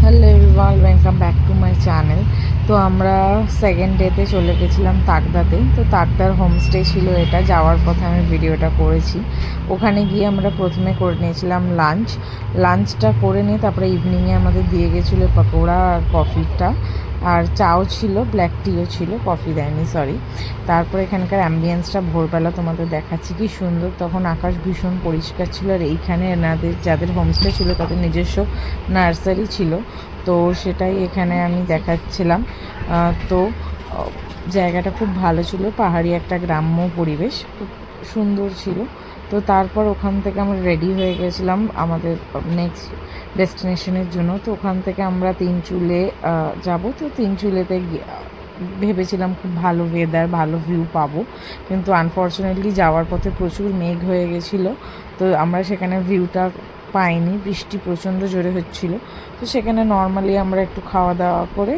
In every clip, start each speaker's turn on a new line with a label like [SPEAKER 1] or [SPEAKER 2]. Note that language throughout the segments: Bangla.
[SPEAKER 1] Hello everyone, welcome back to my channel. তো আমরা সেকেন্ড ডেতে চলে গেছিলাম তাকদাতে। তো তাকদার হোমস্টে ছিল এটা। যাওয়ার পথে আমি ভিডিওটা করেছি। ওখানে গিয়ে আমরা প্রথমে করে নিয়েছিলাম লাঞ্চটা করে নিয়ে তারপরে ইভিনিংয়ে আমাদের দিয়ে গেছিলো পকোড়া আর কফিটা, আর চাও ছিল, ব্ল্যাক টিও ছিল, কফি দেয়নি, সরি। তারপর এখানকার অ্যাম্বিয়েন্সটা ভোরবেলা তোমাদের দেখাচ্ছি কি সুন্দর। তখন আকাশ ভীষণ পরিষ্কার ছিল, আর এইখানে এনাদের যাদের হোমস্টে ছিল তাদের নিজস্ব নার্সারি ছিল। তো সেটাই এখানে আমি দেখাচ্ছিলাম। তো জায়গাটা খুব ভালো ছিল, পাহাড়ি একটা গ্রাম্য পরিবেশ, খুব সুন্দর ছিল। তো তারপর ওখান থেকে আমরা রেডি হয়ে গেছিলাম আমাদের নেক্সট ডেস্টিনেশনের জন্য। তো ওখান থেকে আমরা তিনচুলে যাব। তো তিনচুলেতে ভেবেছিলাম খুব ভালো ওয়েদার, ভালো ভিউ পাবো, কিন্তু আনফর্চুনেটলি যাওয়ার পথে প্রচুর মেঘ হয়ে গেছিলো। তো আমরা সেখানে ভিউটা পাইনি, বৃষ্টি প্রচণ্ড জোরে হচ্ছিলো। তো সেখানে নর্মালি আমরা একটু খাওয়া দাওয়া করে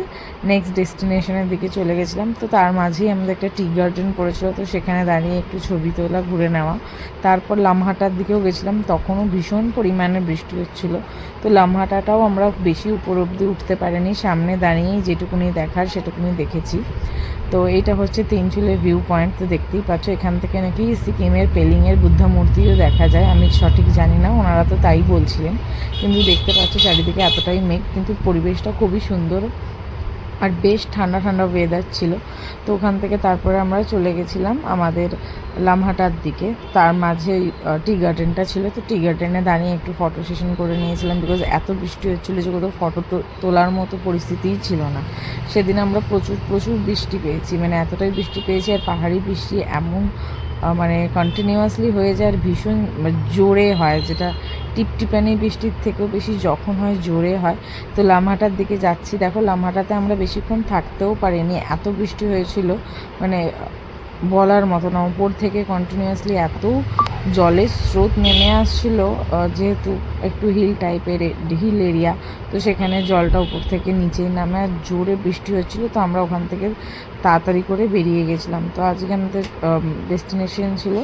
[SPEAKER 1] নেক্সট ডেস্টিনেশনের দিকে চলে গেছিলাম। তো তার মাঝেই আমাদের একটা টি গার্ডেন পড়েছিল, তো সেখানে দাঁড়িয়ে একটু ছবি তোলা, ঘুরে নেওয়া। তারপর লামহাটার দিকেও গেছিলাম, তখনও ভীষণ পরিমাণে বৃষ্টি হচ্ছিলো। তো লামহাটাটাও আমরা বেশি উপর অব্দি উঠতে পারিনি, সামনে দাঁড়িয়েই যেটুকুনি দেখার সেটুকুনি দেখেছি। তো এইটা হচ্ছে তিনচুলের ভিউ পয়েন্ট। তো দেখতেই পাচ্ছ এখান থেকে নাকি সিকিমের পেলিংয়ের বুদ্ধা মূর্তিও দেখা যায়। আমি সঠিক জানি না, ওনারা তো তাই বলছিলেন। কিন্তু দেখতে পাচ্ছ চারিদিকে এতটাই মেঘ, কিন্তু পরিবেশটা খুবই সুন্দর আর বেশ ঠান্ডা ঠান্ডা ওয়েদার ছিল। তো ওখান থেকে তারপরে আমরা চলে গেছিলাম আমাদের লামহাটার দিকে। তার মাঝে টি গার্ডেনটা ছিল, তো টি গার্ডেনে দাঁড়িয়ে একটু ফটো সেশন করে নিয়েছিলাম, বিকজ এত বৃষ্টি হচ্ছিলো যে কোথাও ফটো তোলার মতো পরিস্থিতিই ছিল না। সেদিন আমরা প্রচুর বৃষ্টি পেয়েছি, মানে এতটাই বৃষ্টি পেয়েছি। আর পাহাড়ি বৃষ্টি এমন মানে কন্টিনিউয়াসলি হয়ে যায়, আর ভীষণ জোরে হয়, যেটা টিপটিপানি বৃষ্টির থেকেও বেশি যখন হয় জোরে হয়। তো লামহাটার দিকে যাচ্ছি। দেখো লামহাটাতে আমরা বেশিক্ষণ থাকতেও পারিনি, এত বৃষ্টি হয়েছিল, মানে বলার মতো না। উপর থেকে কন্টিনিউয়াসলি এত জলের স্রোত নেমে আসছিল, যেহেতু একটু হিল এরিয়া, তো সেখানে জলটা উপর থেকে নিচেই নামে, আর জোরে বৃষ্টি হচ্ছিল। তো আমরা ওখান থেকে তাড়াতাড়ি করে বেরিয়ে গেছিলাম। তো আজকে আমাদের ডেস্টিনেশন ছিল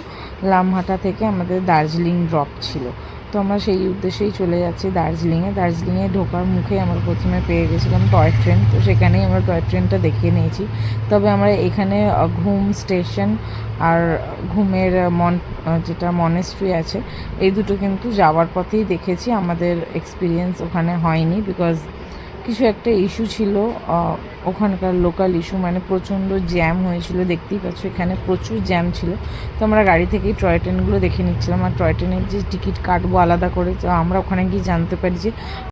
[SPEAKER 1] লামহাটা থেকে আমাদের দার্জিলিং ড্রপ ছিল। তো আমরা সেই উদ্দেশ্যেই চলে যাচ্ছি দার্জিলিংয়ে ঢোকার মুখে আমরা প্রথমে পেয়ে গেছিলাম টয় ট্রেন। তো সেখানেই আমরা টয় ট্রেনটা দেখিয়ে নিয়েছি। তবে আমরা এখানে ঘুম স্টেশন আর ঘুমের যেটা মনেস্ট্রি আছে, এই দুটো কিন্তু যাওয়ার পথেই দেখেছি। আমাদের এক্সপিরিয়েন্স ওখানে হয়নি, বিকজ কিছু একটা ইস্যু ছিল, ওখানকার লোকাল ইস্যু, মানে প্রচণ্ড জ্যাম হয়েছিল। দেখতেই পাচ্ছ এখানে প্রচুর জ্যাম ছিল। তো আমরা গাড়ি থেকেই টয় ট্রেনগুলো দেখে নিচ্ছিলাম, আর টয় ট্রেনের যে টিকিট কাটবো আলাদা করে। তো আমরা ওখানে গিয়ে জানতে পারি যে